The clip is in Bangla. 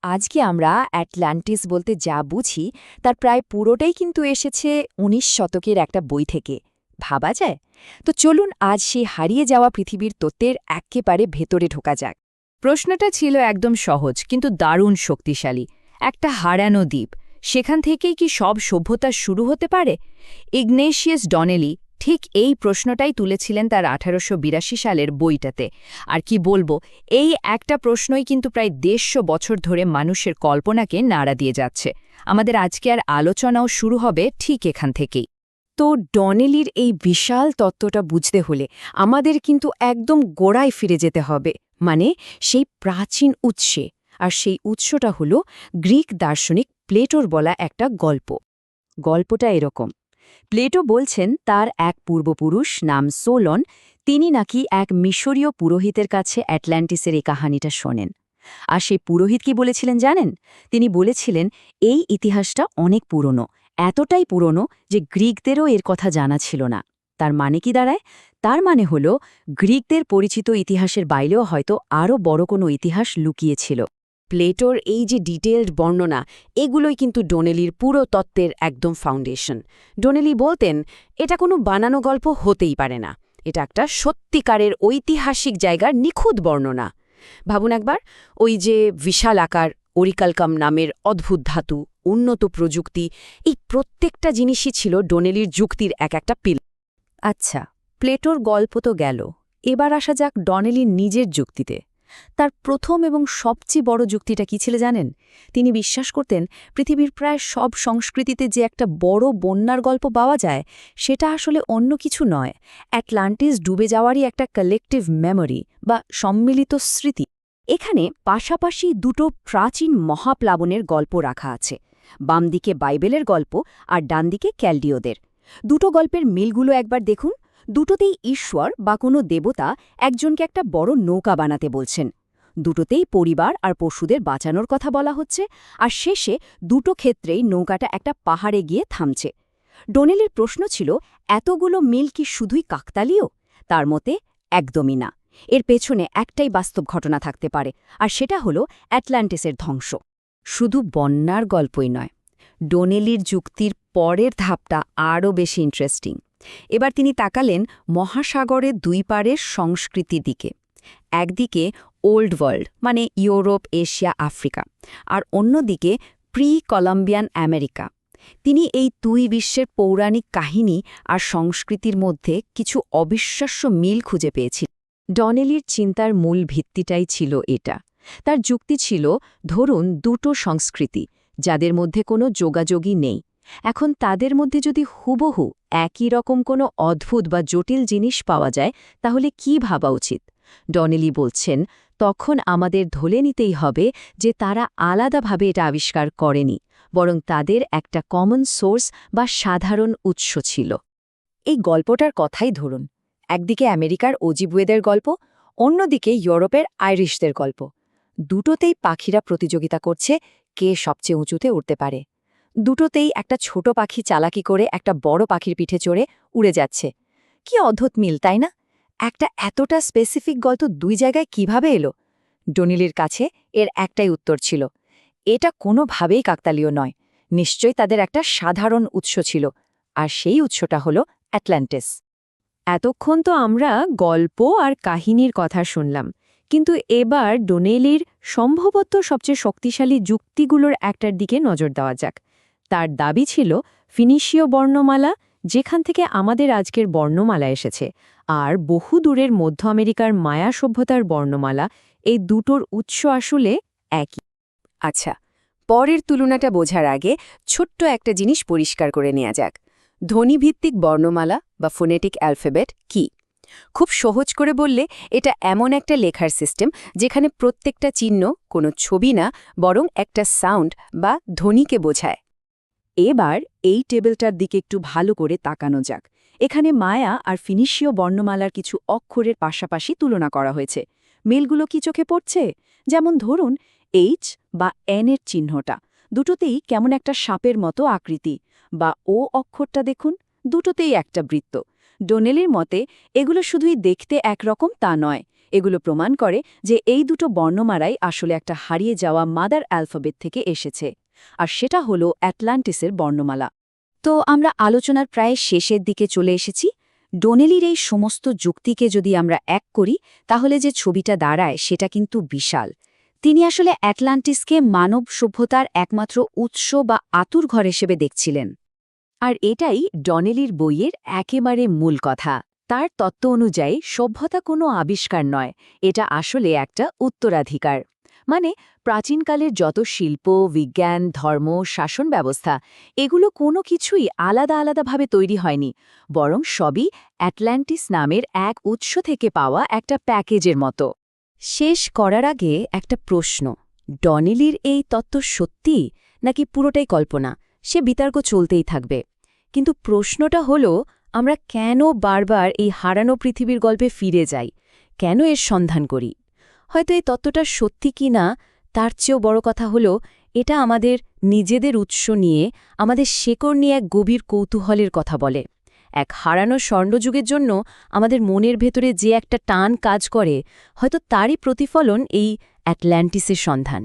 আজকে আমরা অ্যাটলান্টিস বলতে যা বুঝি তার প্রায় পুরোটাই কিন্তু এসেছে ১৯ শতকের একটা বই থেকে। ভাবা যায়? তো চলুন আজ সেই হারিয়ে যাওয়া পৃথিবীর তত্ত্বের এক্কেবারে ভেতরে ঢোকা যাক। প্রশ্নটা ছিল একদম সহজ কিন্তু দারুণ শক্তিশালী। একটা হারানো দ্বীপ, সেখান থেকেই কি সব সভ্যতা শুরু হতে পারে? ইগনেশিয়াস ডনেলি ঠিক এই প্রশ্নটাই তুলেছিলেন তার ১৮৮২ সালের বইটাতে। আর কি বলবো, এই একটা প্রশ্নই কিন্তু প্রায় ১৫০ বছর ধরে মানুষের কল্পনাকে নাড়া দিয়ে যাচ্ছে। আমাদের আজকের আলোচনাও শুরু হবে ঠিক এখান থেকেই। তো ডনেলির এই বিশাল তত্ত্বটা বুঝতে হলে আমাদের কিন্তু একদম গোড়ায় ফিরে যেতে হবে, মানে সেই প্রাচীন উৎসে। আর সেই উৎসটা হল গ্রিক দার্শনিক প্লেটোর বলা একটা গল্প। গল্পটা এরকম: প্লেটো বলছেন তার এক পূর্বপুরুষ নাম সোলন, তিনি নাকি এক মিশরীয় পুরোহিতের কাছে অ্যাটলান্টিসের এই কাহিনীটা শোনেন। আর সেই পুরোহিত কি বলেছিলেন জানেন? তিনি বলেছিলেন এই ইতিহাসটা অনেক পুরনো, এতটাই পুরনো যে গ্রিকদেরও এর কথা জানা ছিল না। তার মানে কি দাঁড়ায়? তার মানে হল গ্রিকদের পরিচিত ইতিহাসের বাইরেও হয়তো আরও বড় কোনো ইতিহাস লুকিয়েছিল। প্লেটোর এই যে ডিটেইলড বর্ণনা, এগুলোই কিন্তু ডোনেলির পুরো তত্ত্বের একদম ফাউন্ডেশন। ডোনেলি বলতেন এটা কোনো বানানো গল্প হতেই পারে না, এটা একটা সত্যিকারের ঐতিহাসিক জায়গার নিখুঁত বর্ণনা। ভাবুন একবার, ওই যে বিশাল আকার ওরিকালকাম নামের অদ্ভুত ধাতু, উন্নত প্রযুক্তি, এই প্রত্যেকটা জিনিসই ছিল ডোনেলির যুক্তির এক একটা পিল। আচ্ছা, প্লেটোর গল্প তো গেল, এবার আসা যাক ডনেলির নিজের যুক্তিতে। তার প্রথম এবং সবচেয়ে বড় যুক্তিটা কী ছিল জানেন? তিনি বিশ্বাস করতেন পৃথিবীর প্রায় সব সংস্কৃতিতে যে একটা বড় বন্যার গল্প পাওয়া যায়, সেটা আসলে অন্য কিছু নয়, অ্যাটলান্টিস ডুবে যাওয়ারই একটা কালেকটিভ মেমোরি বা সম্মিলিত স্মৃতি। এখানে পাশাপাশি দুটো প্রাচীন মহাপ্লাবনের গল্প রাখা আছে, বাম দিকে বাইবেলের গল্প আর ডান দিকে ক্যালডিওদের। দুটো গল্পের মিলগুলো একবার দেখুন। দুটোতেই ঈশ্বর বা কোনো দেবতা একজনকে একটা বড় নৌকা বানাতে বলছেন। দুটোতেই পরিবার আর পশুদের বাঁচানোর কথা বলা হচ্ছে, আর শেষে দুটো ক্ষেত্রেই নৌকাটা একটা পাহাড়ে গিয়ে থামছে। ডোনেলের প্রশ্ন ছিল, এতগুলো মিল কি শুধুই কাকতালীয়? তার মতে একদমই না, এর পেছনে একটাই বাস্তব ঘটনা থাকতে পারে, আর সেটা হলো অ্যাটলান্টিসের ধ্বংস। শুধু বন্যার গল্পই নয়, ডোনেলির যুক্তির পরের ধাপটা আরও বেশি ইন্টারেস্টিং। এবার তিনি তাকালেন মহাসাগরের দুই পারের সংস্কৃতির দিকে। একদিকে ওল্ড ওয়ার্ল্ড, মানে ইউরোপ, এশিয়া, আফ্রিকা, আর অন্যদিকে প্রি কলম্বিয়ান আমেরিকা। তিনি এই দুই বিশ্বের পৌরাণিক কাহিনী আর সংস্কৃতির মধ্যে কিছু অবিশ্বাস্য মিল খুঁজে পেয়েছিলেন। ডনেলির চিন্তার মূল ভিত্তিটাই ছিল এটা। তার যুক্তি ছিল, ধরুন দুটো সংস্কৃতি যাদের মধ্যে কোনো যোগাযোগই নেই, এখন তাদের মধ্যে যদি হুবহু একই রকম কোনো অদ্ভুত বা জটিল জিনিস পাওয়া যায়, তাহলে কি ভাবা উচিত? ডনেলি বলছেন, তখন আমাদের ধরে নিতেই হবে যে তারা আলাদাভাবে এটা আবিষ্কার করেনি, বরং তাদের একটা কমন সোর্স বা সাধারণ উৎস ছিল। এই গল্পটার কথাই ধরুন, একদিকে আমেরিকার অজিবুয়েদের গল্প, অন্যদিকে ইউরোপের আইরিশদের গল্প। দুটোতেই পাখিরা প্রতিযোগিতা করছে কে সবচেয়ে উঁচুতে উঠতে পারে। দুটোতেই একটা ছোট পাখি চালাকি করে একটা বড় পাখির পিঠে চড়ে উড়ে যাচ্ছে। কি অদ্ভুত মিল, তাই না? একটা এতটা স্পেসিফিক গল্প দুই জায়গায় কিভাবে এলো? ডোনেলির কাছে এর একটাই উত্তর ছিল, এটা কোনোভাবেই কাকতালীয় নয়, নিশ্চয়ই তাদের একটা সাধারণ উৎস ছিল, আর সেই উৎসটা হলো অ্যাটলান্টিস। এতক্ষণ তো আমরা গল্প আর কাহিনীর কথা শুনলাম, কিন্তু এবার ডোনেলির সম্ভবত সবচেয়ে শক্তিশালী যুক্তিগুলোর একটার দিকে নজর দেওয়া যাক। তার দাবি ছিল ফিনিশীয় বর্ণমালা, যেখান থেকে আমাদের আজকের বর্ণমালা এসেছে, আর বহু দূরের মধ্য আমেরিকার মায়া সভ্যতার বর্ণমালা, এই দুটোর উৎস আসলে একই। আচ্ছা, পরের তুলনাটা বোঝার আগে ছোট্ট একটা জিনিস পরিষ্কার করে নেওয়া যাক। ধ্বনিভিত্তিক বর্ণমালা বা ফোনেটিক অ্যালফাবেট কি? খুব সহজ করে বললে, এটা এমন একটা লেখার সিস্টেম যেখানে প্রত্যেকটা চিহ্ন কোনো ছবি না, বরং একটা সাউন্ড বা ধ্বনিকে বোঝায়। এবার এই টেবিলটার দিকে একটু ভালো করে তাকানো যাক। এখানে মায়া আর ফিনিশীয় বর্ণমালার কিছু অক্ষরের পাশাপাশি তুলনা করা হয়েছে। মিলগুলো কি চোখে পড়ছে? যেমন ধরুন এইচ বা এন এর চিহ্নটা, দুটোতেই কেমন একটা সাপের মতো আকৃতি, বা ও অক্ষরটা দেখুন, দুটোতেই একটা বৃত্ত। ডোনেলির মতে এগুলো শুধুই দেখতে একরকম তা নয়, এগুলো প্রমাণ করে যে এই দুটো বর্ণমালাই আসলে একটা হারিয়ে যাওয়া মাদার অ্যালফাবেট থেকে এসেছে আর সেটা হলো অ্যাটলান্টিসের বর্ণমালা। তো আমরা আলোচনার প্রায় শেষের দিকে চলে এসেছি। ডোনেলির এই সমস্ত যুক্তিকে যদি আমরা এক করি তাহলে যে ছবিটা দাঁড়ায় সেটা কিন্তু বিশাল। তিনি আসলে অ্যাটলান্টিসকে মানব সভ্যতার একমাত্র উৎস বা আতুরঘর হিসেবে দেখছিলেন। আর এটাই ডনেলির বইয়ের একেবারে মূল কথা। তার তত্ত্ব অনুযায়ী সভ্যতা কোনো আবিষ্কার নয়, এটা আসলে একটা উত্তরাধিকার। মানে প্রাচীনকালের যত শিল্প, বিজ্ঞান, ধর্ম, শাসন ব্যবস্থা এগুলো কোনো কিছুই আলাদা আলাদাভাবে তৈরি হয়নি, বরং সবই অ্যাটলান্টিস নামের এক উৎস থেকে পাওয়া একটা প্যাকেজের মতো। শেষ করার আগে একটা প্রশ্ন, ডনেলির এই তত্ত্ব সত্যি নাকি পুরোটাই কল্পনা, সে বিতর্ক চলতেই থাকবে। কিন্তু প্রশ্নটা হলো, আমরা কেন বারবার এই হারানো পৃথিবীর গল্পে ফিরে যাই, কেন এর সন্ধান করি? হয়তো এই তত্ত্বটা সত্যি কি না তার চেয়েও বড় কথা হলো, এটা আমাদের নিজেদের উৎস নিয়ে, আমাদের শেকড় নিয়ে এক গভীর কৌতূহলের কথা বলে। এক হারানো স্বর্ণযুগের জন্য আমাদের মনের ভেতরে যে একটা টান কাজ করে, হয়তো তারই প্রতিফলন এই অ্যাটলান্টিসের সন্ধান।